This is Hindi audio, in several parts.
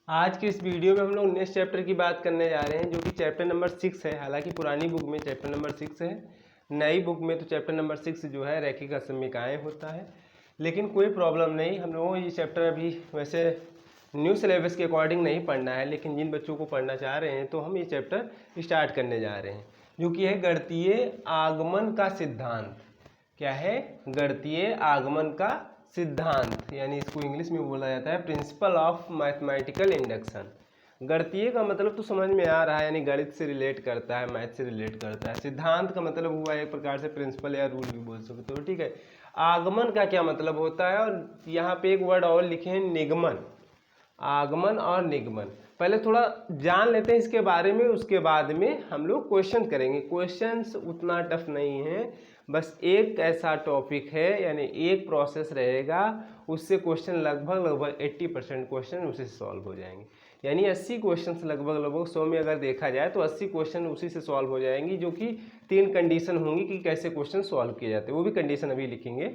आज के इस वीडियो में हम लोग नेक्स्ट चैप्टर की बात करने जा रहे हैं, जो कि चैप्टर नंबर 6 है। हालांकि पुरानी बुक में चैप्टर नंबर 6 है, नई बुक में तो चैप्टर नंबर 6 जो है रैखिक असमीकाएँ होता है। लेकिन कोई प्रॉब्लम नहीं, हम लोगों को ये चैप्टर अभी वैसे न्यू सिलेबस के अकॉर्डिंग नहीं पढ़ना है, लेकिन जिन बच्चों को पढ़ना चाह रहे हैं तो हम ये चैप्टर स्टार्ट करने जा रहे हैं, जो कि है गणितीय आगमन का सिद्धांत। क्या है? गणितीय आगमन का सिद्धांत, यानी इसको इंग्लिश में बोला जाता है प्रिंसिपल ऑफ मैथमेटिकल इंडक्शन। गणितीय का मतलब तो समझ में आ रहा है, यानी गणित से रिलेट करता है, मैथ से रिलेट करता है। सिद्धांत का मतलब हुआ एक प्रकार से प्रिंसिपल या रूल भी बोल सकते हो, ठीक है। आगमन का क्या मतलब होता है, और यहाँ पे एक वर्ड और लिखे हैं, निगमन। आगमन और निगमन पहले थोड़ा जान लेते हैं इसके बारे में, उसके बाद में हम लोग क्वेश्चन करेंगे। क्वेश्चंस उतना टफ नहीं है, बस एक ऐसा टॉपिक है, यानी एक प्रोसेस रहेगा, उससे क्वेश्चन लगभग 80% क्वेश्चन उसी से सॉल्व हो जाएंगे। यानी 80 क्वेश्चन लगभग 100 में अगर देखा जाए तो 80 क्वेश्चन उसी से सॉल्व हो जाएंगी, जो कि 3 कंडीशन होंगी कि कैसे क्वेश्चन सॉल्व किए जाते हैं, वो भी कंडीशन अभी लिखेंगे।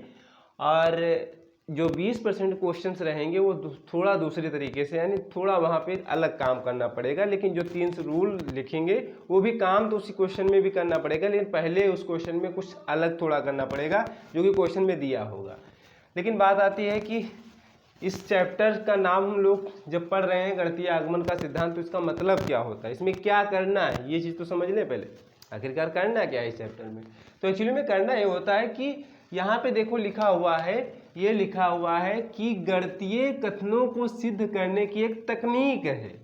और जो 20% क्वेश्चंस रहेंगे वो थोड़ा दूसरे तरीके से, यानी थोड़ा वहाँ पे अलग काम करना पड़ेगा। लेकिन जो 3 रूल लिखेंगे वो भी काम तो उसी क्वेश्चन में भी करना पड़ेगा, लेकिन पहले उस क्वेश्चन में कुछ अलग थोड़ा करना पड़ेगा जो कि क्वेश्चन में दिया होगा। लेकिन बात आती है कि इस चैप्टर का नाम हम लोग जब पढ़ रहे हैं गणितीय आगमन का सिद्धांत, तो इसका मतलब क्या होता है, इसमें क्या करना है, ये चीज़ तो समझ लें पहले। आखिरकार करना क्या है इस चैप्टर में? तो एक्चुअली में करना ये होता है कि यहाँ पे देखो लिखा हुआ है, ये लिखा हुआ है कि गणितीय कथनों को सिद्ध करने की एक तकनीक है।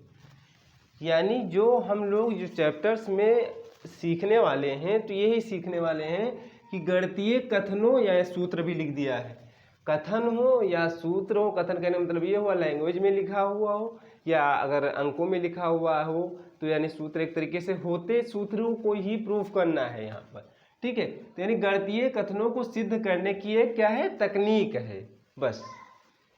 यानी जो हम लोग जो चैप्टर्स में सीखने वाले हैं, तो यही सीखने वाले हैं कि गणितीय कथनों, या सूत्र भी लिख दिया है, कथन हो या सूत्र हो। कथन कहने का मतलब ये हुआ लैंग्वेज में लिखा हुआ हो, या अगर अंकों में लिखा हुआ हो, तो यानी सूत्र एक तरीके से होते सूत्रों को ही प्रूफ करना है यहाँ पर, ठीक है। तो यानी गणितीय कथनों को सिद्ध करने की एक क्या है, तकनीक है, बस।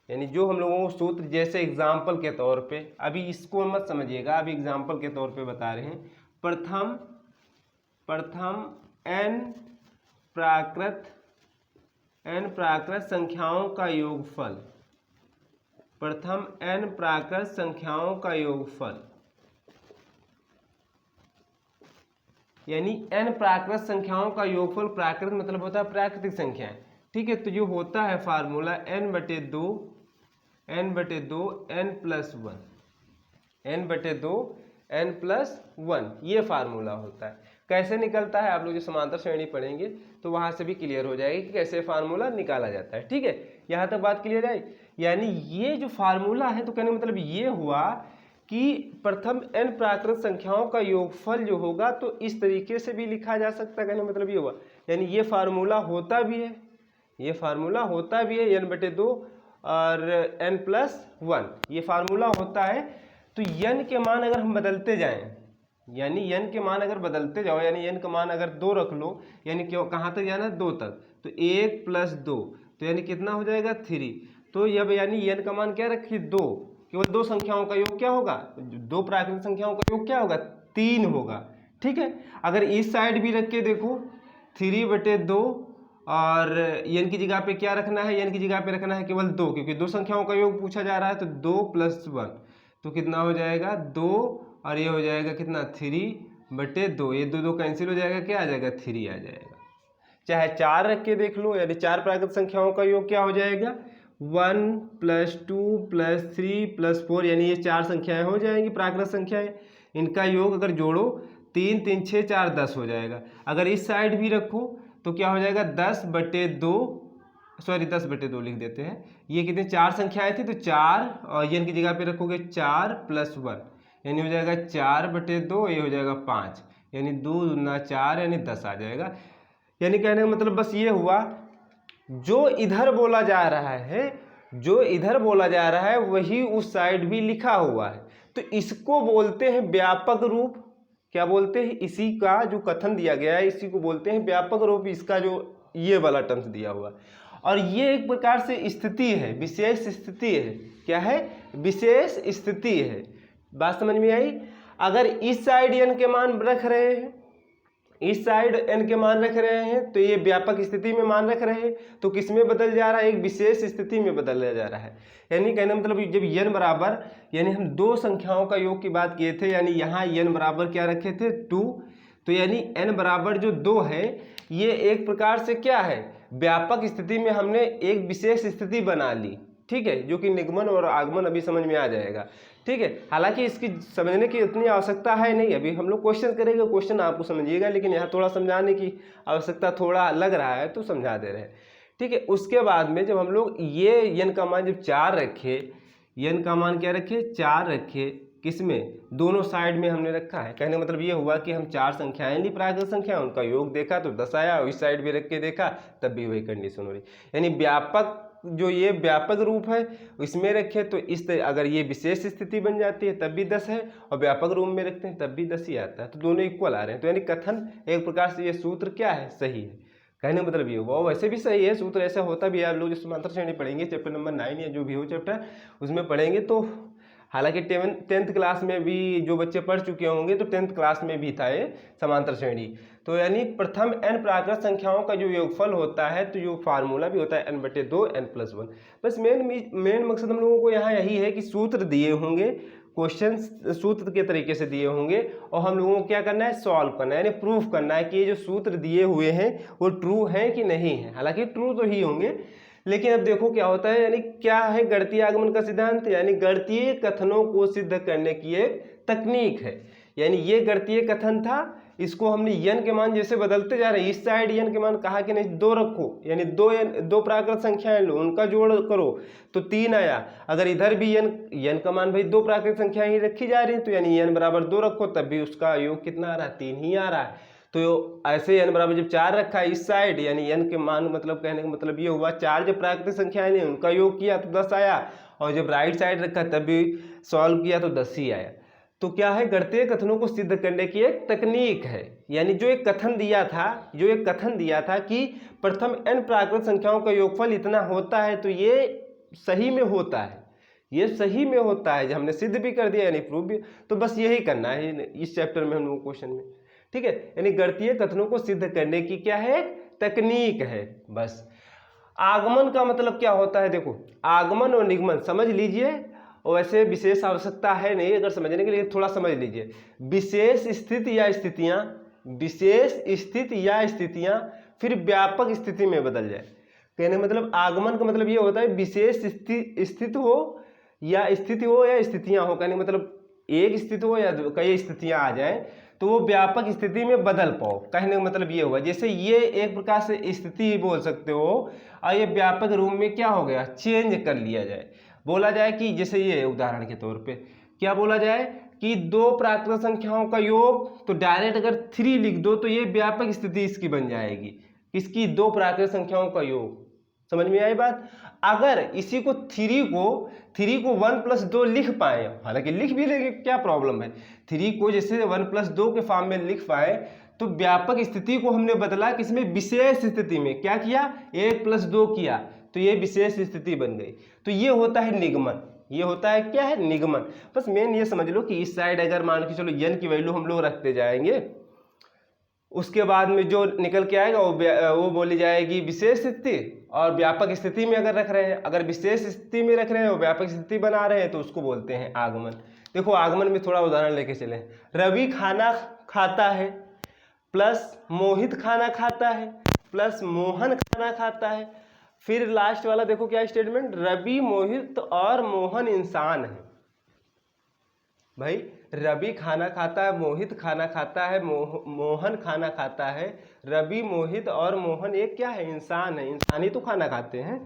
यानी जो हम लोगों को सूत्र, जैसे एग्जाम्पल के तौर पे, अभी इसको मत समझिएगा, अभी एग्जाम्पल के तौर पे बता रहे हैं। प्रथम n प्राकृत संख्याओं का योगफल, प्रथम n प्राकृत संख्याओं का योगफल, यानी n प्राकृत संख्याओं का योगफल। प्राकृत मतलब होता है प्राकृतिक संख्याएं, ठीक है। तो जो होता है formula n/2 n+1, n/2 n+1, ये फार्मूला होता है। कैसे निकलता है, आप लोग जो समांतर श्रेणी पढ़ेंगे तो वहां से भी क्लियर हो जाएगी कि कैसे फार्मूला निकाला जाता है, ठीक है। यहाँ तक बात क्लियर है। यानी ये जो फार्मूला है, तो कहने का मतलब ये हुआ कि प्रथम n प्राकृत संख्याओं का योगफल जो होगा, तो इस तरीके से भी लिखा जा सकता है। कहने का मतलब ये हुआ, यानी ये फार्मूला होता भी है, ये फार्मूला होता भी है, n/2 और n+1 ये फार्मूला होता है। तो n के मान अगर हम बदलते जाएं, यानी n के मान अगर बदलते जाओ, यानी n का मान अगर 2 रख लो, यानी क्यों कहाँ तक जाना है, 2 तक, तो 1+2, तो यानी कितना हो जाएगा, 3। तो अब यानी n का मान क्या रखिए, 2, केवल 2 संख्याओं का योग क्या होगा, 2 प्राकृतिक संख्याओं का योग क्या होगा, 3 होगा, ठीक है। अगर इस साइड भी रख के देखो, 3/2, और n की जगह पे क्या रखना है, n की जगह पे रखना है केवल 2, क्योंकि 2 संख्याओं का योग पूछा जा रहा है। तो 2+1, तो कितना हो जाएगा, 2, और ये हो जाएगा कितना, 3/2, ये 2 कैंसिल हो जाएगा, क्या आ जाएगा, 3 आ जाएगा। चाहे 4 रख के देख लो, यानी 4 प्राकृत संख्याओं का योग क्या हो जाएगा, 1+2+3+4, यानी ये 4 संख्याएं हो जाएंगी प्राकृत संख्याएं। इनका योग अगर जोड़ो, 3 3 6 4 10 हो जाएगा। अगर इस साइड भी रखो तो क्या हो जाएगा, 10/2, सॉरी 10/2 लिख देते हैं। ये कितने 4 संख्याएं थी, तो 4, और ये इनकी जगह पे रखोगे 4+1, यानी हो जाएगा 4/2, ये हो जाएगा 5, यानी 2 दूना 4, यानी 10 आ जाएगा। यानी कहने का मतलब बस ये हुआ, जो इधर बोला जा रहा है, जो इधर बोला जा रहा है वही उस साइड भी लिखा हुआ है। तो इसको बोलते हैं व्यापक रूप। क्या बोलते हैं, इसी का जो कथन दिया गया है इसी को बोलते हैं व्यापक रूप, इसका जो ये वाला टर्म्स दिया हुआ। और ये एक प्रकार से स्थिति है, विशेष स्थिति है। क्या है, विशेष स्थिति है। बात समझ में आई। अगर इस साइड n के मान रख रहे हैं, इस साइड n के मान रख रहे हैं तो ये व्यापक स्थिति में मान रख रहे हैं, तो किस में बदल जा रहा है, एक विशेष स्थिति में बदल जा रहा है। यानी कहने मतलब जब n बराबर, यानी हम दो संख्याओं का योग की बात किए थे, यानी यहाँ n बराबर क्या रखे थे 2, तो यानी n बराबर जो 2 है ये एक प्रकार से क्या है, व्यापक स्थिति में हमने एक विशेष स्थिति बना ली, ठीक है, जो कि निगमन और आगमन अभी समझ में आ जाएगा, ठीक है। हालांकि इसकी समझने की उतनी आवश्यकता है नहीं, अभी हम लोग क्वेश्चन करेंगे, क्वेश्चन आपको समझिएगा, लेकिन यहाँ थोड़ा समझाने की आवश्यकता थोड़ा लग रहा है तो समझा दे रहे हैं, ठीक है। उसके बाद में जब हम लोग ये n का मान जब 4 रखे, n का मान क्या रखे 4 रखे, किसमें, दोनों साइड में हमने रखा है। कहने का मतलब ये हुआ कि हम 4 संख्याएं ली, प्राकृत संख्या, उनका योग देखा तो 10 आया, और इस साइड भी रख के देखा तब भी वही कंडीशन हो रही। यानी व्यापक जो ये व्यापक रूप है इसमें रखे तो इस अगर ये विशेष स्थिति बन जाती है तब भी 10 है, और व्यापक रूप में रखते हैं तब भी 10 ही आता है, तो दोनों इक्वल आ रहे हैं। तो यानी कथन एक प्रकार से ये सूत्र क्या है, सही है। कहने का मतलब ये हुआ, वैसे भी सही है, सूत्र ऐसा होता भी है। आप लोग जो समांतर श्रेणी पढ़ेंगे चैप्टर नंबर 9 या जो भी हो चैप्टर उसमें पढ़ेंगे, तो हालांकि 10th क्लास में भी जो बच्चे पढ़ चुके होंगे तो 10th क्लास में भी था ये समांतर श्रेणी। तो यानी प्रथम n प्राकृत संख्याओं का जो योगफल होता है तो जो फार्मूला भी होता है n/2 n+1। बस मेन मकसद हम लोगों को यहाँ यही है कि सूत्र दिए होंगे, क्वेश्चन सूत्र के तरीके से दिए होंगे, और हम लोगों को क्या करना है, सॉल्व करना है, यानी प्रूफ करना है कि ये जो सूत्र दिए हुए हैं वो ट्रू हैं कि नहीं है। हालांकि ट्रू तो ही होंगे, लेकिन अब देखो क्या होता है, यानी क्या है गणितीय आगमन का सिद्धांत, यानी गणितीय कथनों को सिद्ध करने की एक तकनीक है। यानी ये गणितीय कथन था, इसको हमने n के मान जैसे बदलते जा रहे हैं, इस साइड n के मान कहा कि नहीं 2 रखो, यानी दो प्राकृत संख्याएं लो, उनका जोड़ करो तो 3 आया। अगर इधर भी n का मान भाई 2 प्राकृत संख्याएं ही रखी जा रही हैं, तो यानी n बराबर 2 रखो तब भी उसका योग कितना आ रहा है, 3 ही आ रहा है। तो ऐसे n बराबर जब 4 रखा है इस साइड, यानी n के मान मतलब कहने का मतलब ये हुआ 4 जब प्राकृतिक संख्याएं ने उनका योग किया तो 10 आया, और जब राइट साइड रखा तब भी सॉल्व किया तो 10 ही आया। तो क्या है, गणितीय कथनों को सिद्ध करने की एक तकनीक है। यानी जो एक कथन दिया था कि प्रथम n प्राकृत संख्याओं का योगफल इतना होता है, तो ये सही में होता है, ये सही में होता है, जो हमने सिद्ध भी कर दिया यानी प्रूफ भी। तो बस यही करना है इस चैप्टर में हम लोग क्वेश्चन में, ठीक है। यानी गणितीय कथनों को सिद्ध करने की क्या है, तकनीक है बस। आगमन का मतलब क्या होता है, देखो आगमन और निगमन समझ लीजिए, और वैसे विशेष आवश्यकता है नहीं, अगर समझने के लिए थोड़ा समझ लीजिए। विशेष स्थिति या स्थितियां फिर व्यापक स्थिति में बदल जाए। कहने मतलब आगमन का मतलब ये होता है विशेष स्थिति हो या स्थितियां हो, कहने मतलब एक स्थिति हो या कई स्थितियां आ जाएं तो वो व्यापक स्थिति में बदल पाओ। कहने का मतलब ये हुआ, जैसे ये एक प्रकार से स्थिति ही बोल सकते हो, और ये व्यापक रूप में क्या हो गया, चेंज कर लिया जाए। बोला जाए कि जैसे ये उदाहरण के तौर पे क्या बोला जाए कि 2 प्राकृत संख्याओं का योग, तो डायरेक्ट अगर 3 लिख दो तो ये व्यापक स्थिति इसकी बन जाएगी, इसकी 2 प्राकृत संख्याओं का योग। समझ में आई बात। अगर इसी को 3 को 1+2 लिख पाए, हालांकि लिख भी लेंगे क्या प्रॉब्लम है, 3 को जैसे 1+2 के फॉर्म में लिख पाए, तो व्यापक स्थिति को हमने बदला किसमें, विशेष स्थिति में। क्या किया, 1+2 किया तो ये विशेष स्थिति बन गई। तो ये होता है निगमन, ये होता है क्या है, निगमन। बस मेन ये समझ लो कि इस साइड अगर मान के चलो n की वैल्यू हम लोग रखते जाएंगे, उसके बाद में जो निकल के आएगा वो बोली जाएगी विशेष स्थिति, और व्यापक स्थिति में अगर रख रहे हैं, अगर विशेष स्थिति में रख रहे हैं और व्यापक स्थिति बना रहे हैं तो उसको बोलते हैं आगमन। देखो आगमन में थोड़ा उदाहरण लेके चलें। रवि खाना खाता है प्लस मोहित खाना खाता है प्लस मोहन खाना खाता है। फिर लास्ट वाला देखो क्या स्टेटमेंट, रवि मोहित और मोहन इंसान है। भाई रवि खाना खाता है, मोहित खाना खाता है, मोहन खाना खाता है। रवि मोहित और मोहन एक क्या है, इंसान है, इंसान ही तो खाना खाते हैं,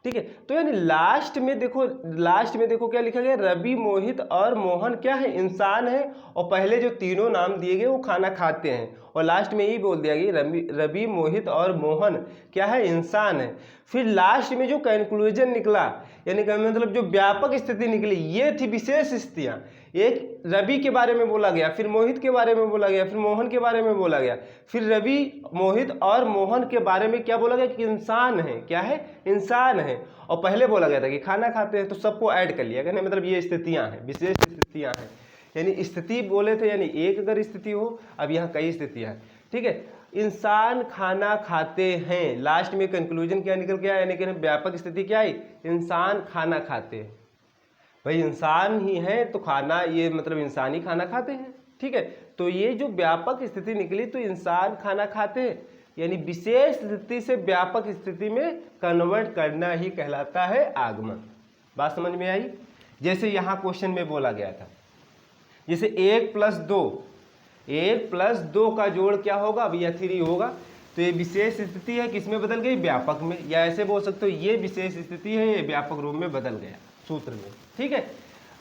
ठीक है। तो यानी लास्ट में देखो क्या लिखा गया, रवि मोहित और मोहन क्या है, इंसान है, और पहले जो तीनों नाम दिए गए वो खाना खाते हैं, और लास्ट में यही बोल दिया गया रवि मोहित और मोहन क्या है, इंसान है। फिर लास्ट में जो कंक्लूजन निकला, यानी मतलब जो व्यापक स्थिति निकली, ये थी विशेष स्थितियां। एक रवि के बारे में बोला गया, फिर मोहित के बारे में बोला गया, फिर मोहन के बारे में बोला गया, फिर रवि मोहित और मोहन के बारे में क्या बोला गया कि इंसान है, क्या है, इंसान है, और पहले बोला गया था कि खाना खाते हैं। तो सबको ऐड कर लिया, कहने मतलब ये स्थितियां हैं, विशेष स्थितियां हैं। यानी स्थिति बोले थे, यानी एक अगर स्थिति हो, अब यहाँ कई स्थितियां हैं। ठीक है। इंसान खाना खाते हैं, लास्ट में कंक्लूजन क्या निकल के आया, यानी कि व्यापक स्थिति क्या आई, इंसान खाना खाते हैं। भाई इंसान ही है तो खाना, ये मतलब इंसान ही खाना खाते हैं, ठीक है। तो ये जो व्यापक स्थिति निकली तो इंसान खाना खाते हैं, यानी विशेष स्थिति से व्यापक स्थिति में कन्वर्ट करना ही कहलाता है आगमन। बात समझ में आई। जैसे यहाँ क्वेश्चन में बोला गया था, जैसे 1+2, 1+2 का जोड़ क्या होगा भैया 3 होगा। तो ये विशेष स्थिति है, किसमें बदल गई, व्यापक में, या ऐसे बोल सकते हो ये विशेष स्थिति है, ये व्यापक रूप में बदल गया सूत्र में, ठीक है।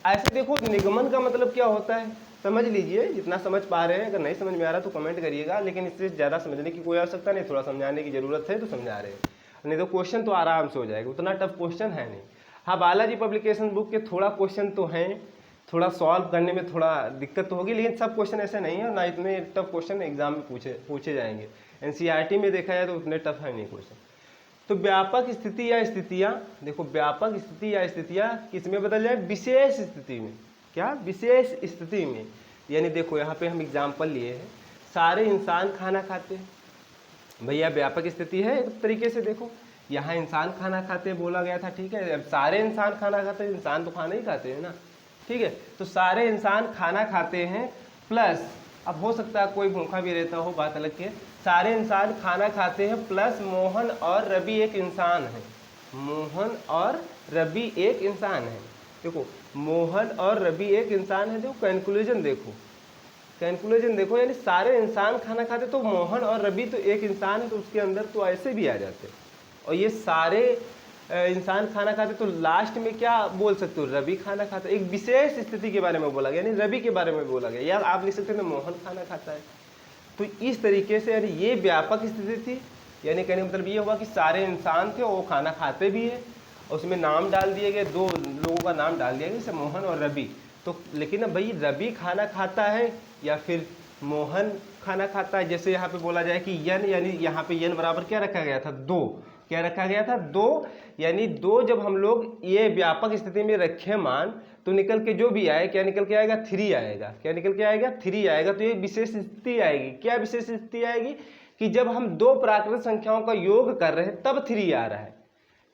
ऐसे देखो निगमन का मतलब क्या होता है, समझ लीजिए जितना समझ पा रहे हैं। अगर नहीं समझ में आ रहा तो कमेंट करिएगा, लेकिन इससे ज़्यादा समझने की कोई आवश्यकता नहीं, थोड़ा समझाने की जरूरत है तो समझा रहे हैं, नहीं तो क्वेश्चन तो आराम से हो जाएगा, उतना टफ क्वेश्चन है नहीं। हाँ, बालाजी पब्लिकेशन बुक के थोड़ा क्वेश्चन तो हैं, थोड़ा सॉल्व करने में थोड़ा दिक्कत तो होगी, लेकिन सब क्वेश्चन ऐसे नहीं है, ना इतने टफ क्वेश्चन एग्जाम में पूछे जाएंगे। एनसीईआरटी में देखा जाए तो उतने टफ है नहीं क्वेश्चन। तो व्यापक स्थिति या स्थितियाँ, देखो व्यापक स्थिति या स्थितियाँ किस में बदल जाए, विशेष स्थिति में। क्या, विशेष स्थिति में। यानी देखो यहाँ पे हम एग्जाम्पल लिए हैं, सारे इंसान खाना खाते हैं, भैया व्यापक स्थिति है एक तरीके से। देखो यहाँ इंसान खाना खाते बोला गया था, ठीक है। अब सारे इंसान खाना खाते हैं, इंसान तो खाना ही खाते हैं ना, ठीक है। तो सारे इंसान खाना खाते हैं प्लस, अब हो सकता है कोई भूखा भी रहता हो, बात अलग है। सारे इंसान खाना खाते हैं प्लस मोहन और रवि एक इंसान है, मोहन और रवि एक इंसान है। देखो मोहन और रवि एक इंसान है, देखो कंक्लूजन देखो, कंक्लूजन देखो, यानी सारे इंसान खाना खाते तो मोहन और रवि तो एक इंसान है, तो उसके अंदर तो ऐसे भी आ जाते। और ये सारे इंसान खाना खाते तो लास्ट में क्या बोल सकते हो, रवि खाना खाता है। एक विशेष स्थिति के बारे में बोला गया, यानी रवि के बारे में बोला गया, या आप लिख सकते हैं मोहन खाना खाता है। तो इस तरीके से यानी ये व्यापक स्थिति थी, यानी कहने का मतलब ये हुआ कि सारे इंसान थे और वो खाना खाते भी है, उसमें नाम डाल दिए गए, 2 लोगों का नाम डाल दिया गया जैसे मोहन और रवि। तो लेकिन अब भाई रवि खाना खाता है या फिर मोहन खाना खाता है, जैसे यहाँ पे बोला जाए कि यन, यानी यहाँ पे यन बराबर क्या रखा गया था, 2। क्या रखा गया था, 2, यानी 2 जब हम लोग ये व्यापक स्थिति में रखे मान, तो निकल के जो भी आए क्या निकल के आएगा, 3 आएगा। क्या निकल के आएगा, 3 आएगा। तो ये विशेष स्थिति आएगी। क्या विशेष स्थिति आएगी कि जब हम 2 प्राकृत संख्याओं का योग कर रहे हैं तब 3 आ रहा है,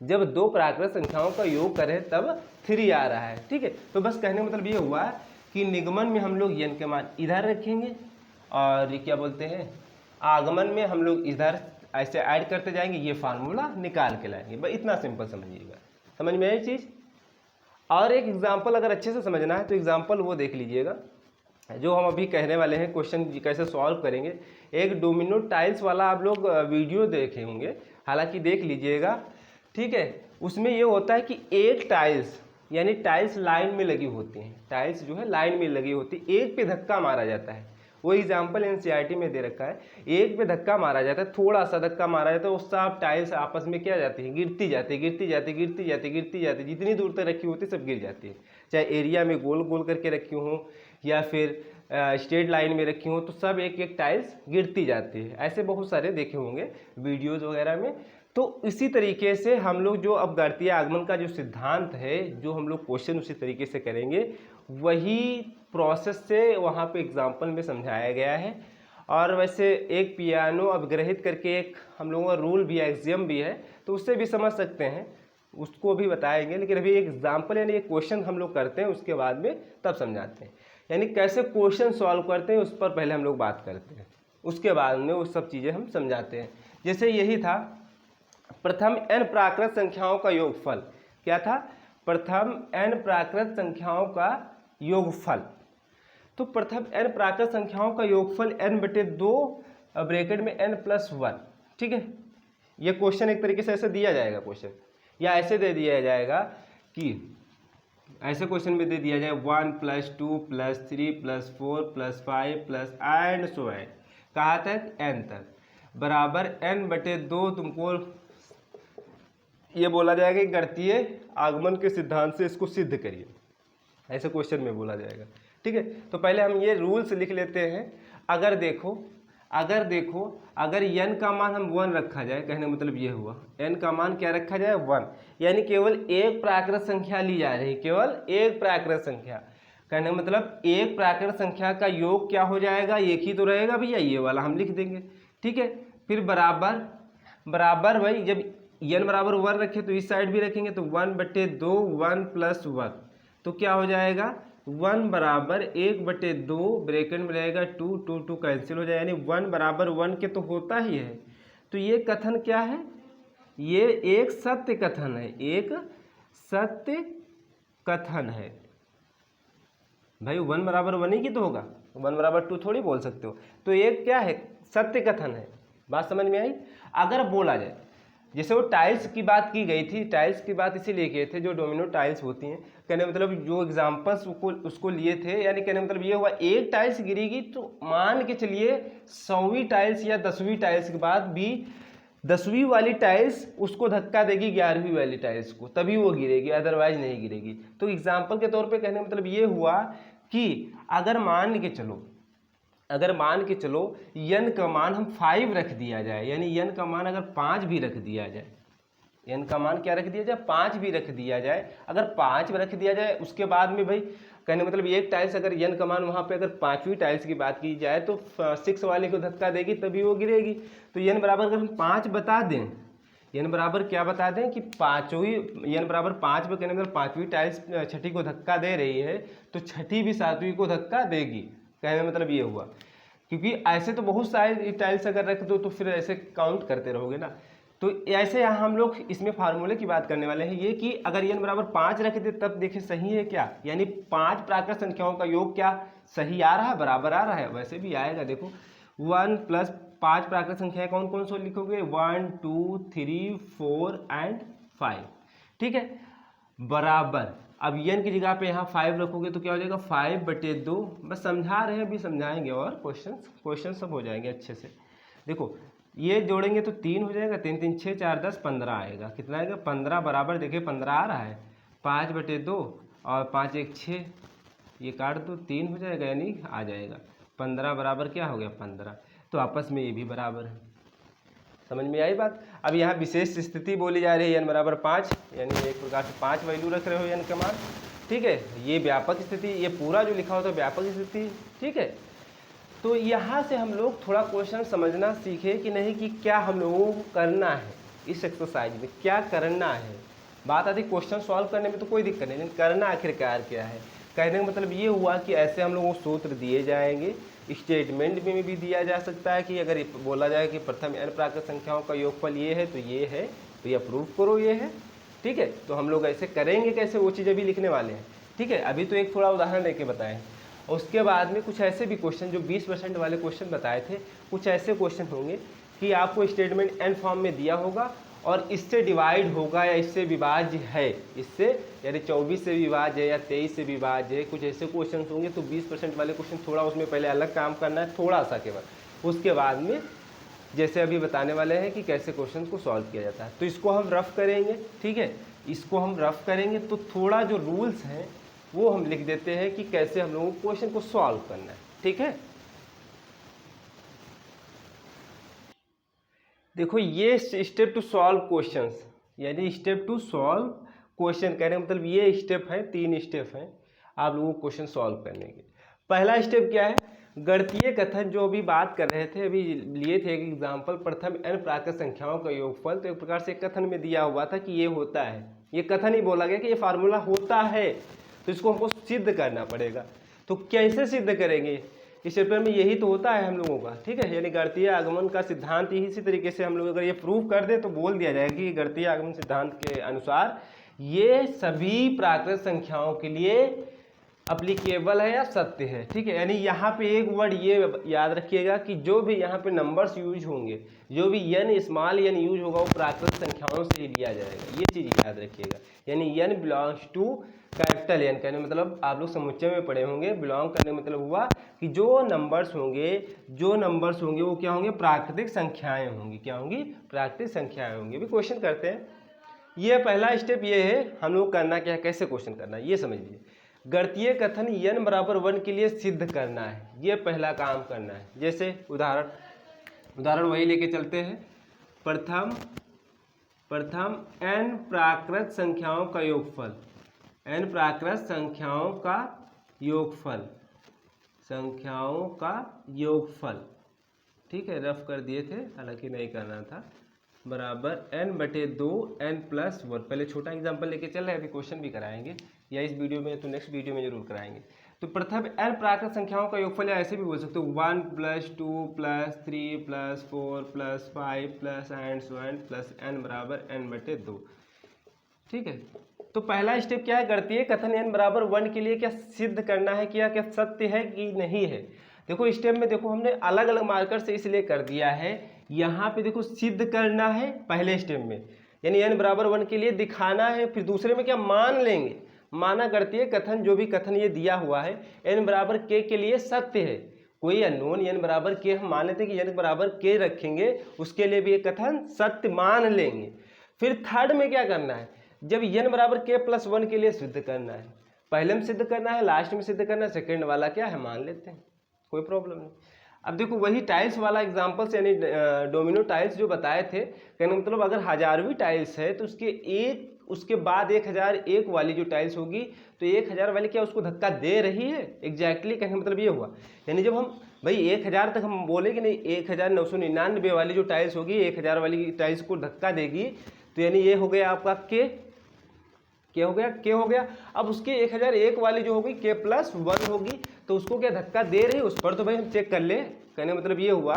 जब 2 प्राकृत संख्याओं का योग कर रहे हैं तब 3 आ रहा है, ठीक है। तो बस कहने का मतलब ये हुआ कि निगमन में हम लोग यन के मान इधर रखेंगे और क्या बोलते हैं आगमन में हम लोग इधर ऐसे ऐड करते जाएंगे, ये फार्मूला निकाल के लाएंगे। बस इतना सिंपल समझिएगा, समझ में आई चीज़। और एक एग्जाम्पल अगर अच्छे से समझना है तो एग्जाम्पल वो देख लीजिएगा जो हम अभी कहने वाले हैं, क्वेश्चन कैसे सॉल्व करेंगे। एक डोमिनो टाइल्स वाला आप लोग वीडियो देखे होंगे, हालांकि देख लीजिएगा, ठीक है। उसमें ये होता है कि एक टाइल्स, यानी टाइल्स लाइन में लगी होती हैं, टाइल्स जो है लाइन में लगी होती है, एक पे धक्का मारा जाता है। वो एग्जाम्पल एनसीईआरटी में दे रखा है, एक पे धक्का मारा जाता है, थोड़ा सा धक्का मारा जाता है, उससे आप टाइल्स आपस में क्या जाती है, गिरती जाती है, गिरती जाती गिरती जाती गिरती जाती, जितनी दूर तक रखी होती सब गिर जाती है। चाहे एरिया में गोल गोल करके रखी हूँ या फिर स्ट्रेट लाइन में रखी हूँ, तो सब एक एक टाइल्स गिरती जाती है। ऐसे बहुत सारे देखे होंगे वीडियोज़ वगैरह में। तो इसी तरीके से हम लोग जो अब गणितीय आगमन का जो सिद्धांत है, जो हम लोग क्वेश्चन उसी तरीके से करेंगे, वही प्रोसेस से वहाँ पे एग्जाम्पल में समझाया गया है। और वैसे एक पियानो अपग्रहित करके एक हम लोगों का रूल भी है, एक्सियम भी है, तो उससे भी समझ सकते हैं, उसको भी बताएंगे। लेकिन अभी एक एग्जाम्पल यानी एक क्वेश्चन हम लोग करते हैं, उसके बाद में तब समझाते हैं, यानी कैसे क्वेश्चन सॉल्व करते हैं उस पर पहले हम लोग बात करते हैं, उसके बाद में वो सब चीज़ें हम समझाते हैं। जैसे यही था प्रथम n प्राकृत संख्याओं का योगफल, क्या था, प्रथम n प्राकृत संख्याओं का योगफल। तो प्रथम n प्राकृत संख्याओं का योगफल n/2 ब्रैकेट में n+1, ठीक है। ये क्वेश्चन एक तरीके से ऐसे दिया जाएगा क्वेश्चन, या ऐसे दे दिया जाएगा कि ऐसे क्वेश्चन में दे दिया जाए 1 + 2 + 3 + 4 + 5 एंड सो एंड, कहाँ तक, n तक, बराबर n/2 तुमको ये बोला जाएगा कि गणितीय आगमन के सिद्धांत से इसको सिद्ध करिए, ऐसे क्वेश्चन में बोला जाएगा, ठीक है। तो पहले हम ये रूल्स लिख लेते हैं। अगर देखो अगर n का मान हम 1 रखा जाए, कहने का मतलब ये हुआ n का मान क्या रखा जाए, 1, यानी केवल एक प्राकृत संख्या ली जा रही है, केवल एक प्राकृत संख्या। कहने का मतलब एक प्राकृत संख्या का योग क्या हो जाएगा, एक ही तो रहेगा भैया, ये वाला हम लिख देंगे। ठीक है, फिर बराबर बराबर भाई जब n बराबर 1 रखे तो इस साइड भी रखेंगे तो 1/2 1 + 1 तो क्या हो जाएगा 1 बराबर 1/2 ब्रैकेट में रहेगा 2 2 2 कैंसिल हो जाएगा, यानी 1 बराबर 1 के तो होता ही है। तो ये कथन क्या है, ये एक सत्य कथन है, एक सत्य कथन है भाई। 1 बराबर 1 ही की तो होगा, 1 बराबर 2 थोड़ी बोल सकते हो। तो एक क्या है, सत्य कथन है। बात समझ में आई। अगर बोला जाए जैसे वो टाइल्स की बात की गई थी, टाइल्स की बात इसीलिए किए थे जो डोमिनो टाइल्स होती हैं, कहने मतलब जो एग्जाम्पल्स उसको लिए थे, यानी कहने मतलब ये हुआ एक टाइल्स गिरेगी तो मान के चलिए 100वीं टाइल्स या 10वीं टाइल्स के बाद भी 10वीं वाली टाइल्स उसको धक्का देगी 11वीं वाली टाइल्स को, तभी वो गिरेगी, अदरवाइज नहीं गिरेगी। तो एग्जाम्पल के तौर पे कहने का मतलब ये हुआ कि अगर मान के चलो n का मान हम 5 रख दिया जाए, यानी n का मान अगर 5 भी रख दिया जाए, n का मान क्या रख दिया जाए, 5 भी रख दिया जाए, अगर 5 रख दिया जाए उसके बाद में भाई कहने मतलब एक टाइल्स अगर n का मान वहाँ पे अगर 5वीं टाइल्स की बात की जाए तो 6 वाले को धक्का देगी तभी वो गिरेगी। तो n बराबर अगर हम 5 बता दें, n बराबर क्या बता दें कि n बराबर 5 पे कहने मतलब 5वीं टाइल्स छठी को धक्का दे रही है तो छठी भी 7वीं को धक्का देगी, कहने का मतलब ये हुआ। क्योंकि ऐसे तो बहुत सारे टाइल्स अगर रख दो तो फिर ऐसे काउंट करते रहोगे ना। तो ऐसे यहाँ हम लोग इसमें फार्मूले की बात करने वाले हैं, ये कि अगर n बराबर 5 रख दे तब देखिए सही है क्या, यानी 5 प्राकृत संख्याओं का योग क्या सही आ रहा है, बराबर आ रहा है, वैसे भी आएगा। देखो 1 + 5 प्राकृत संख्याएं कौन कौन सी लिखोगे, 1 2 3 4 एंड 5। ठीक है, बराबर अब n की जगह पे यहाँ 5 रखोगे तो क्या हो जाएगा 5/2। बस समझा रहे हैं, अभी समझाएंगे और क्वेश्चन सब हो जाएंगे अच्छे से। देखो ये जोड़ेंगे तो 3 हो जाएगा, 3 3 6 4 10 15 आएगा, कितना आएगा 15 बराबर देखिए 15 आ रहा है 5/2 और 5 1 6, ये काट दो 3 हो जाएगा, यानी आ जाएगा 15 बराबर क्या हो गया 15। तो आपस में ये भी बराबर है, समझ में आई बात। अब यहाँ विशेष स्थिति बोली जा रही है n बराबर 5, यानी एक प्रकार से 5 वैल्यू रख रहे हो n का मान। ठीक है, ये व्यापक स्थिति, ये पूरा जो लिखा होता है व्यापक स्थिति। ठीक है, तो यहाँ से हम लोग थोड़ा क्वेश्चन समझना सीखे कि नहीं कि क्या हम लोगों को करना है इस एक्सरसाइज में, क्या करना है। बात आती क्वेश्चन सॉल्व करने में तो कोई दिक्कत नहीं, लेकिन करना आखिरकार क्या है। कहने का मतलब ये हुआ कि ऐसे हम लोगों को सूत्र दिए जाएंगे, स्टेटमेंट में भी दिया जा सकता है कि अगर बोला जाए कि प्रथम n प्राकृत संख्याओं का योगफल ये है तो ये है, तो ये प्रूव करो ये है। ठीक है, तो हम लोग ऐसे करेंगे कैसे, वो चीज़ अभी लिखने वाले हैं। ठीक है, अभी तो एक थोड़ा उदाहरण लेके बताएं, उसके बाद में कुछ ऐसे भी क्वेश्चन जो 20% वाले क्वेश्चन बताए थे, कुछ ऐसे क्वेश्चन होंगे कि आपको स्टेटमेंट n फॉर्म में दिया होगा और इससे डिवाइड होगा या इससे विभाज्य है, इससे यानी 24 से विभाज्य है या 23 से विभाज्य है, कुछ ऐसे क्वेश्चन होंगे। तो 20% वाले क्वेश्चन थोड़ा उसमें पहले अलग काम करना है, थोड़ा सा केवल, उसके बाद में जैसे अभी बताने वाले हैं कि कैसे क्वेश्चन को सॉल्व किया जाता है। तो इसको हम रफ करेंगे। ठीक है, इसको हम रफ करेंगे तो थोड़ा जो रूल्स हैं वो हम लिख देते हैं कि कैसे हम लोगों को क्वेश्चन को सॉल्व करना है। ठीक है, देखो ये स्टेप टू सॉल्व क्वेश्चंस, यानी स्टेप टू सॉल्व क्वेश्चन कहने का मतलब ये स्टेप है, 3 स्टेप हैं आप लोगों को क्वेश्चन सॉल्व करने के। पहला स्टेप क्या है, गणितीय कथन जो अभी बात कर रहे थे, अभी लिए थे एक एग्जाम्पल, प्रथम n प्राकृत संख्याओं का योगफल। तो एक प्रकार से कथन में दिया हुआ था कि ये होता है, ये कथन ही बोला गया कि ये फार्मूला होता है, तो इसको हमको सिद्ध करना पड़ेगा। तो कैसे सिद्ध करेंगे, इस चैप्टर में यही तो होता है हम लोगों का। ठीक है, यानी गणितीय आगमन का सिद्धांत ही इसी तरीके से हम लोग अगर ये प्रूव कर दे तो बोल दिया जाएगा कि गणितीय आगमन सिद्धांत के अनुसार ये सभी प्राकृत संख्याओं के लिए अप्लीकेबल है या सत्य है। ठीक है, यानी यहाँ पे एक वर्ड ये याद रखिएगा कि जो भी यहाँ पे नंबर्स यूज होंगे, जो भी n स्मॉल n यूज होगा वो प्राकृत संख्याओं से ही लिया जाएगा, ये चीज़ याद रखिएगा। यानी n belongs to capital N, कहने मतलब आप लोग समुच्चय में पढ़े होंगे, बिलोंग करने मतलब हुआ कि जो नंबर्स होंगे वो क्या होंगे, प्राकृतिक संख्याएं होंगी। क्या होंगी, प्राकृतिक संख्याएं होंगी। अभी क्वेश्चन करते हैं, ये पहला स्टेप ये है, हम लोग करना क्या है, कैसे क्वेश्चन करना है ये समझ लीजिए। गणितीय कथन n बराबर 1 के लिए सिद्ध करना है, ये पहला काम करना है। जैसे उदाहरण वही लेके चलते हैं, प्रथम n प्राकृत संख्याओं का योगफल, n प्राकृत संख्याओं का योगफल, संख्याओं का योगफल, ठीक है, रफ कर दिए थे, हालांकि नहीं करना था, बराबर n/2 n+1। पहले छोटा एग्जांपल लेके चल रहे हैं, अभी क्वेश्चन भी कराएंगे, या इस वीडियो में तो नेक्स्ट वीडियो में जरूर कराएंगे। तो प्रथम n प्राकृत संख्याओं का योगफल, या ऐसे भी बोल सकते हो 1 + 2 + 3 + 4 + 5 + n बराबर n/2, ठीक है। तो पहला स्टेप क्या है, गणितीय कथन n=1 के लिए क्या सिद्ध करना है, क्या सत्य है कि नहीं है। देखो स्टेप में देखो हमने अलग अलग मार्कर से इसलिए कर दिया है, यहाँ पे देखो सिद्ध करना है पहले स्टेप में, यानी n=1 के लिए दिखाना है, फिर दूसरे में क्या मान लेंगे, माना गणितीय कथन जो भी कथन ये दिया हुआ है n=k के लिए सत्य है। कोई अननोन n=k हम मान लेते हैं कि n=k रखेंगे, उसके लिए भी ये कथन सत्य मान लेंगे। फिर थर्ड में क्या करना है, जब n=k+1 के लिए सिद्ध करना है, पहले में सिद्ध करना है, लास्ट में सिद्ध करना है, सेकंड वाला क्या है मान लेते हैं, कोई प्रॉब्लम नहीं। अब देखो वही टाइल्स वाला एग्जांपल्स, यानी डोमिनो टाइल्स जो बताए थे, कहने मतलब अगर 1000वीं टाइल्स है तो उसके बाद 1001 वाली जो टाइल्स होगी, तो 1000 वाली क्या उसको धक्का दे रही है, एग्जैक्टली कहने का मतलब ये हुआ। यानी जब हम भाई 1000 तक हम बोले कि नहीं, 1999 वाली जो टाइल्स होगी 1000 वाली टाइल्स को धक्का देगी, तो यानी ये हो गया आपका क्या हो गया। अब उसके 1001 वाली जो होगी k+1 होगी, तो उसको क्या धक्का दे रही है, उस पर तो भाई हम चेक कर ले, कहने मतलब ये हुआ।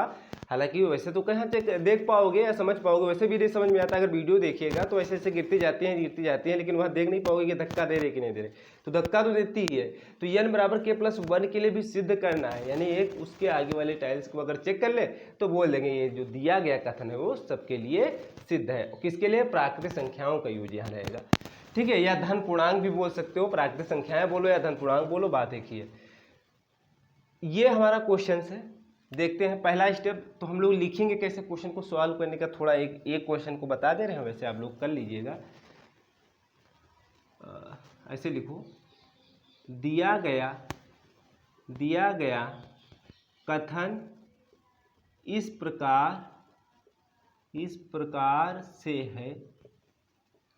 हालांकि वैसे तो कहाँ चेक देख पाओगे या समझ पाओगे, वैसे भी नहीं समझ में आता, अगर वीडियो देखिएगा तो ऐसे ऐसे गिरती जाती हैं, लेकिन वहाँ देख नहीं पाओगे कि धक्का दे रहे कि नहीं दे रहे, तो धक्का तो देती ही है। तो n=k+1 के लिए भी सिद्ध करना है, यानी एक उसके आगे वाले टाइल्स को अगर चेक कर ले तो बोल देंगे ये जो दिया गया कथन है वो सबके लिए सिद्ध है। किसके लिए, प्राकृतिक संख्याओं का यूज यहाँ रहेगा, ठीक है, या धन पूर्णांक भी बोल सकते हो, प्राकृतिक संख्याएं बोलो या धन पूर्णांक बोलो, बात एक ही है। ये हमारा क्वेश्चन है, देखते हैं पहला स्टेप। तो हम लोग लिखेंगे कैसे क्वेश्चन को सॉल्व करने का, थोड़ा एक क्वेश्चन को बता दे रहे हैं, वैसे आप लोग कर लीजिएगा। ऐसे लिखो, दिया गया कथन इस प्रकार से है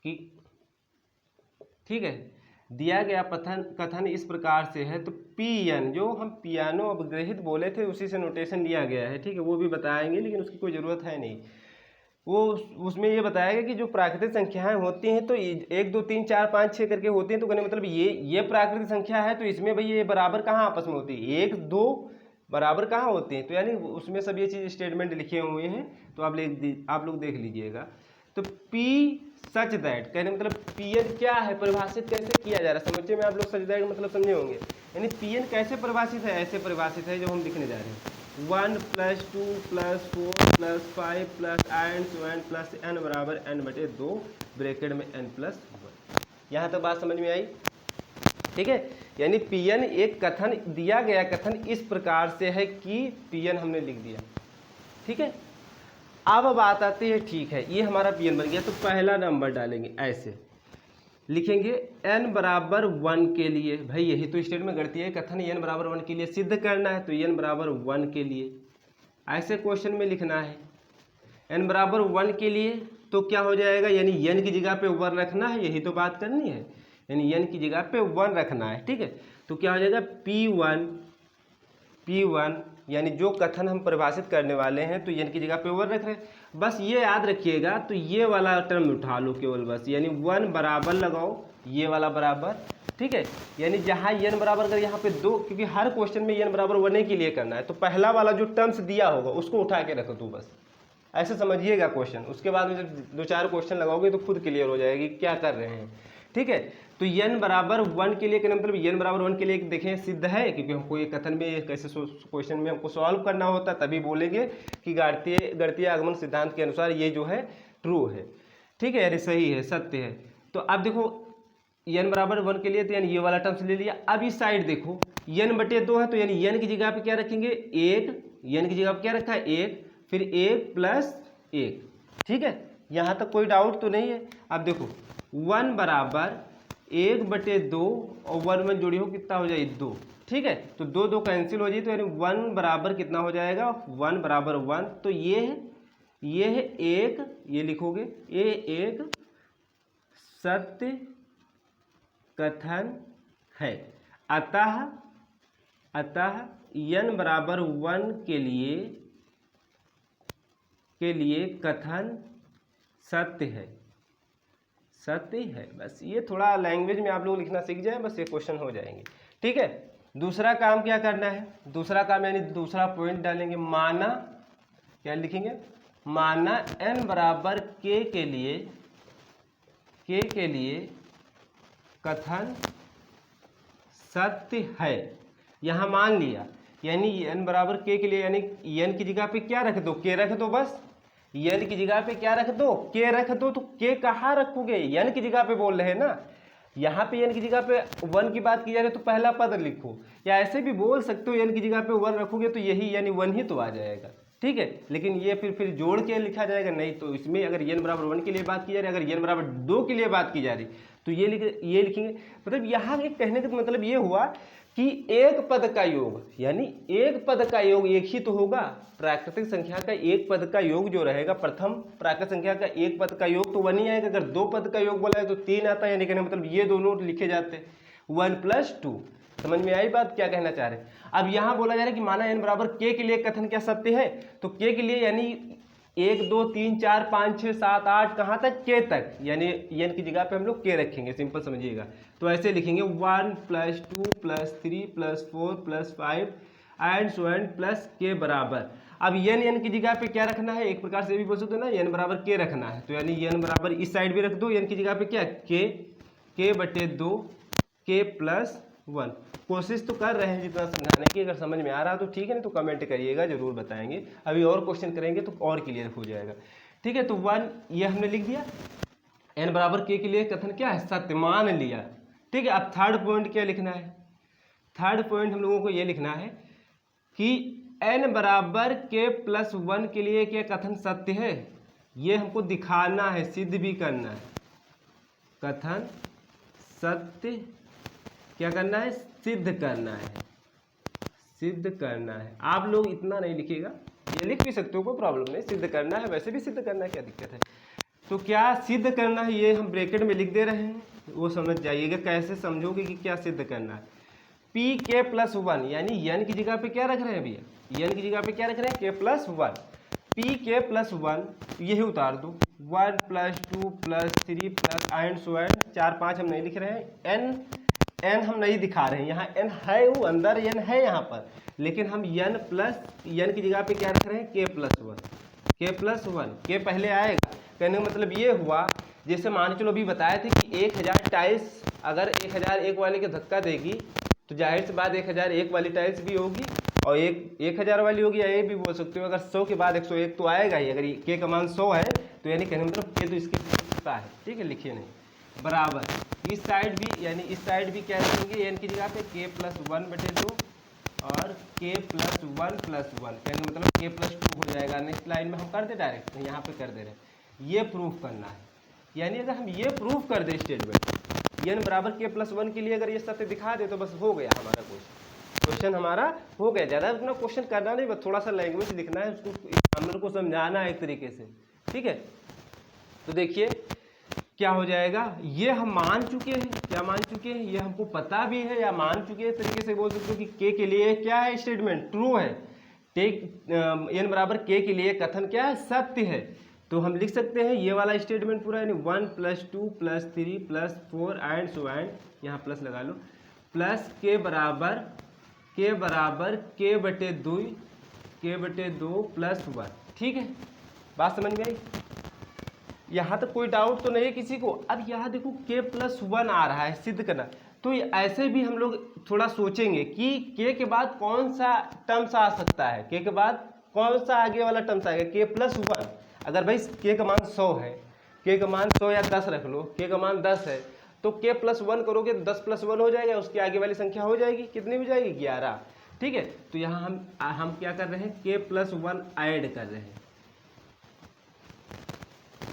कि, ठीक है, दिया गया कथन इस प्रकार से है, तो Pn जो हम पियानो अपग्रहित बोले थे उसी से नोटेशन लिया गया है, ठीक है, वो भी बताएंगे, लेकिन उसकी कोई ज़रूरत है नहीं। वो उसमें ये बताएगा कि जो प्राकृतिक संख्याएं होती हैं तो 1 2 3 4 5 6 करके होती हैं, तो कहने मतलब ये प्राकृतिक संख्या है, तो इसमें भाई ये बराबर कहाँ आपस में होती है, 1 2 बराबर कहाँ होती हैं, तो यानी उसमें सब ये चीज़ स्टेटमेंट लिखे हुए हैं, तो आप लोग देख लीजिएगा। तो P सच दैट, कहने मतलब Pn क्या है, परिभाषित कैसे किया जा रहा है, समझिए में आप लोग सच दैट मतलब समझे होंगे। यानी Pn कैसे परिभाषित है, ऐसे परिभाषित है जो हम लिखने जा रहे हैं, 1 + 2 + 4 + 5 + n बराबर n/2 ब्रैकेट में n+1। यहाँ तक बात समझ में आई, ठीक है। यानी Pn एक कथन, दिया गया कथन इस प्रकार से है कि Pn हमने लिख दिया, ठीक है। अब बात आती है, ठीक है, ये हमारा Pn बन गया, तो पहला नंबर डालेंगे, ऐसे लिखेंगे n=1 के लिए, भाई यही तो स्टेटमेंट गणितीय कथन n=1 के लिए सिद्ध करना है, तो n=1 के लिए ऐसे क्वेश्चन में लिखना है। n=1 के लिए तो क्या हो जाएगा, यानी n की जगह पे 1 रखना है, यही तो बात करनी है, यानी n की जगह पे 1 रखना है, ठीक है। तो क्या हो जाएगा P1 यानी जो कथन हम परिभाषित करने वाले हैं, तो n की जगह पे 1 रख रहे हैं, बस ये याद रखिएगा। तो ये वाला टर्म उठा लो केवल, बस यानी 1 बराबर लगाओ, ये वाला बराबर, ठीक है। यानी जहाँ n बराबर, अगर यहाँ पे 2, क्योंकि हर क्वेश्चन में n बराबर 1 के लिए करना है, तो पहला वाला जो टर्म्स दिया होगा उसको उठा के रखो तू, बस ऐसे समझिएगा क्वेश्चन। उसके बाद में जब 2-4 क्वेश्चन लगाओगे तो खुद क्लियर हो जाएगी क्या कर रहे हैं, ठीक है। तो n=1 के लिए कहने मतलब n=1 के लिए देखें सिद्ध है, क्योंकि हमको ये कथन में कैसे क्वेश्चन में हमको सॉल्व करना होता है, तभी बोलेंगे कि गणितीय आगमन सिद्धांत के अनुसार ये जो है ट्रू है, ठीक है, यानी सही है, सत्य है। तो अब देखो n=1 के लिए, तो यानी ये वाला टर्म्स ले लिया। अब इस साइड देखो n/2 है, तो यानी n की जगह पे क्या रखेंगे, 1, n की जगह पे क्या रखा है 1, फिर 1 + 1, ठीक है, यहाँ तक कोई डाउट तो नहीं है। अब देखो 1 बराबर 1/2 और 1 में जोड़ी हो कितना हो जाए 2, ठीक है, तो 2 2 कैंसिल हो जाए, तो यानी 1 बराबर कितना हो जाएगा, 1 बराबर 1। तो ये है एक, ये लिखोगे, ये एक सत्य कथन है। अतः n बराबर 1 के लिए कथन सत्य है। बस ये थोड़ा लैंग्वेज में आप लोग लिखना सीख जाए, बस ये क्वेश्चन हो जाएंगे। ठीक है, दूसरा काम क्या करना है, दूसरा काम यानी दूसरा पॉइंट डालेंगे, माना क्या लिखेंगे, माना n बराबर k के लिए कथन सत्य है। यहाँ मान लिया, यानी n बराबर k के लिए, यानी n की जगह पे क्या रख दो, k रख दो, बस n की जगह पे क्या रख दो, k रख दो। तो k कहाँ रखोगे, n की जगह पे बोल रहे हैं ना, यहाँ पे n की जगह पे 1 की बात की जा रही है तो पहला पद लिखो, या ऐसे भी बोल सकते हो n की जगह पे 1 रखोगे तो यही यानी 1 ही तो आ जाएगा। ठीक है, लेकिन ये फिर जोड़ के लिखा जाएगा नहीं, तो इसमें अगर n बराबर 1 के लिए बात की जा रही है, अगर n बराबर 2 के लिए बात की जा रही तो ये लिखेंगे। मतलब यहाँ के कहने का मतलब ये हुआ कि एक पद का योग, यानी एक पद का योग एक ही तो होगा, प्राकृतिक संख्या का एक पद का योग जो रहेगा, प्रथम प्राकृतिक संख्या का एक पद का योग तो 1 ही आएगा। अगर 2 पद का योग बोला है तो 3 आता है, यानी कहने मतलब ये दोनों लिखे जाते 1 + 2। समझ में आई बात क्या कहना चाह रहे हैं। अब यहाँ बोला जा रहा है कि माना n बराबर k के लिए कथन क्या सत्य है, तो k के लिए यानी 1 2 3 4 5 6 7 8 कहाँ तक, k तक, यानी n की जगह पे हम लोग k रखेंगे, सिंपल समझिएगा। तो ऐसे लिखेंगे 1 + 2 + 3 + 4 + 5 and so and plus k बराबर। अब n की जगह पे क्या रखना है, एक प्रकार से भी बोल सकते हो ना, n बराबर k रखना है, तो यानी n बराबर इस साइड भी रख दो, n की जगह पे क्या k/2 k + 1। कोशिश तो कर रहे हैं जितना समझाने की, अगर समझ में आ रहा तो ठीक है, नहीं तो कमेंट करिएगा, जरूर बताएंगे। अभी और क्वेश्चन करेंगे तो और क्लियर हो जाएगा। ठीक है, तो 1 ये हमने लिख दिया, n बराबर k के लिए कथन क्या है, सत्य मान लिया। ठीक है, अब थर्ड पॉइंट क्या लिखना है, थर्ड पॉइंट हम लोगों को ये लिखना है कि n बराबर k + 1 के लिए क्या कथन सत्य है, ये हमको दिखाना है, सिद्ध भी करना है। कथन सत्य क्या करना है, सिद्ध करना है, सिद्ध करना है। आप लोग इतना नहीं लिखिएगा, ये लिख भी सकते हो, कोई प्रॉब्लम नहीं, सिद्ध करना है, वैसे भी सिद्ध करना है, क्या दिक्कत है। तो क्या सिद्ध करना है ये हम ब्रैकेट में लिख दे रहे हैं, वो समझ जाइएगा, कैसे समझोगे कि क्या सिद्ध करना है। pk + 1 यानी n की जगह पे क्या रख रहे हैं भैया, n की जगह पे क्या रख रहे हैं, k + 1, pk + 1 यही उतार दो, 1 + 2 + 3 + एंड सो एंड 4 5 हम नहीं लिख रहे हैं, n हम नहीं दिखा रहे हैं, यहाँ n है, वो अंदर n है यहाँ पर, लेकिन हम n की जगह पे क्या रख रहे हैं, k + 1 k पहले आएगा। कहने का मतलब ये हुआ, जैसे मान चलो अभी बताए थे कि 1000 टाइल्स अगर 1001 वाले के धक्का देगी तो जाहिर सी बात 1001 वाली टाइल्स भी होगी और 1000 वाली होगी, या ये भी बोल सकते हो अगर 100 के बाद 101 तो आएगा ही। अगर k का मान 100 है तो यानी कहने मतलब k तो इसके पीछे है। ठीक है, लिखिए नहीं, बराबर इस साइड भी, यानी इस साइड भी क्या रखेंगे, n की जगह पे k + 1/2 और k + 1 + 1, कहने मतलब k + 2 हो जाएगा। नेक्स्ट लाइन में हम कर दे डायरेक्ट, यहाँ पे कर दे रहे हैं, ये प्रूफ करना है। यानी अगर हम ये प्रूफ कर दे स्टेटमेंट n बराबर k + 1 के लिए अगर ये सत्य दिखा दे तो बस हो गया हमारा क्वेश्चन हमारा हो गया। ज़्यादा उतना क्वेश्चन करना नहीं, बस थोड़ा सा लैंग्वेज लिखना है, उसको एग्जामिनर को समझाना है एक तरीके से। ठीक है, तो देखिए क्या हो जाएगा, ये हम मान चुके हैं, क्या मान चुके हैं, ये हमको पता भी है या मान चुके हैं, तरीके से बोल सकते हो कि k के लिए क्या है, स्टेटमेंट ट्रू है, n बराबर k के लिए कथन क्या है, सत्य है। तो हम लिख सकते हैं ये वाला स्टेटमेंट पूरा, यानी 1 + 2 + 3 + 4 एंड सो एंड, यहाँ प्लस लगा लो, प्लस k बराबर k/2 + 1। ठीक है, बात समझ में आई, यहाँ तक कोई डाउट तो नहीं है किसी को। अब यहाँ देखो k + 1 आ रहा है, सिद्ध करना, तो ऐसे भी हम लोग थोड़ा सोचेंगे कि k के बाद कौन सा टर्म्स आ सकता है, k के बाद कौन सा आगे वाला टर्म्स आएगा, k + 1। अगर भाई k का मान 100 है, k का मान 100 या 10 रख लो, k का मान 10 है तो k + 1 करोगे तो 10 + 1 हो जाएगा, उसके आगे वाली संख्या हो जाएगी, कितनी हो जाएगी, 11। ठीक है, तो यहाँ हम क्या कर रहे हैं, k + 1 ऐड कर रहे हैं,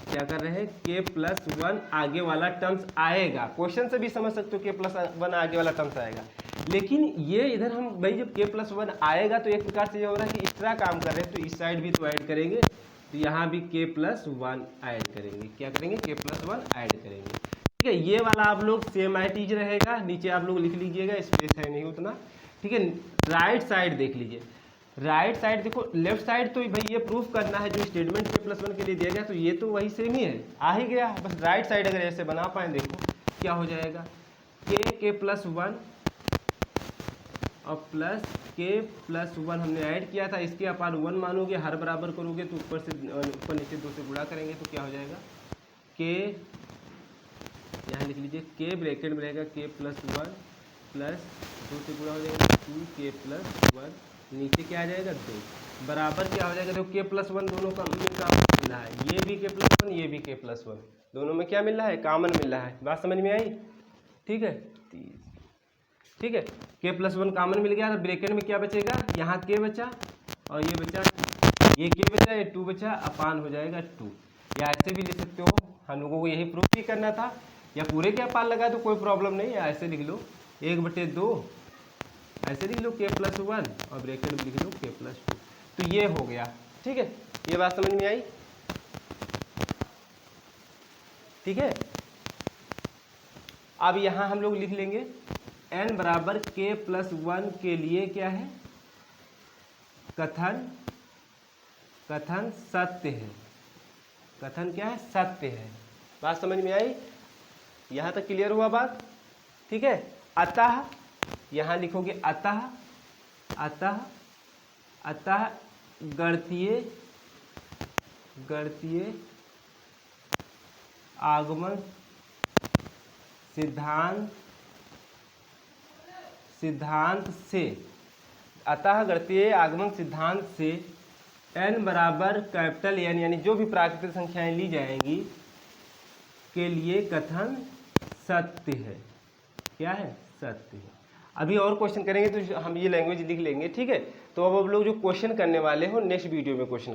क्या कर रहे हैं, k + 1 आगे वाला टर्म्स आएगा। क्वेश्चन से भी समझ सकते हो k + 1 आगे वाला टर्म्स आएगा, लेकिन ये इधर हम भाई जब k + 1 आएगा तो एक प्रकार से ये हो रहा है कि इस तरह काम कर रहे हैं, तो इस साइड भी तो ऐड करेंगे, तो यहाँ भी k + 1 ऐड करेंगे, क्या करेंगे, k + 1 ऐड करेंगे। ठीक ठीक है। ये वाला आप लोग सेम आइटीज रहेगा, नीचे आप लोग लिख लीजिएगा, स्पेस है नहीं उतना, ठीक है। राइट साइड देख लीजिए, राइट साइड देखो, लेफ्ट साइड तो भाई ये प्रूफ करना है जो स्टेटमेंट k+1 के लिए दिया गया, तो ये तो वही सेम ही है, आ ही गया। बस राइट साइड अगर ऐसे बना पाए, देखो क्या हो जाएगा, k+1 और प्लस k+1 हमने ऐड किया था, इसके अपार 1 मानोगे, हर बराबर करोगे तो ऊपर नीचे 2 से गुणा करेंगे तो क्या हो जाएगा, k, यहाँ लिख लीजिए k ब्रैकेट में रहेगा k+1 प्लस 2 से गुणा हो जाएगा 2k+1, नीचे क्या आ जाएगा 2, बराबर क्या हो जाएगा, देखो k+1 दोनों का मिल रहा है, ये भी k+1 ये भी k+1, दोनों में क्या मिल रहा है, कॉमन मिल रहा है। बात समझ में आई, ठीक है। ठीक है, k+1 कॉमन मिल गया, तो ब्रैकेट में क्या बचेगा, यहाँ k बचा और ये बचा, ये k बचा, ये 2 बचा, अपान हो जाएगा 2, या ऐसे भी लिख सकते हो, हम लोगों को यही प्रूफ भी करना था, या पूरे के अपान लगा तो कोई प्रॉब्लम नहीं है, ऐसे लिख लो 1/2, ऐसे लिख लो k+1 और ब्रैकेट में लिख लो k+2, तो ये हो गया। ठीक है, ये बात समझ में आई, ठीक है। अब यहाँ हम लोग लिख लेंगे n बराबर k+1 के लिए क्या है, कथन सत्य है, कथन क्या है, सत्य है। बात समझ में आई, यहाँ तक क्लियर हुआ बात, ठीक है। अतः यहाँ लिखोगे अतः गणितीय आगमन सिद्धांत से, अतः गणितीय आगमन सिद्धांत से n बराबर कैपिटल N यानी जो भी प्राकृतिक संख्याएं ली जाएंगी के लिए कथन सत्य है। क्या है, सत्य है। अभी और क्वेश्चन करेंगे तो हम ये लैंग्वेज लिख लेंगे, ठीक है। तो अब लोग जो क्वेश्चन करने वाले हो नेक्स्ट वीडियो में क्वेश्चन करेंगे।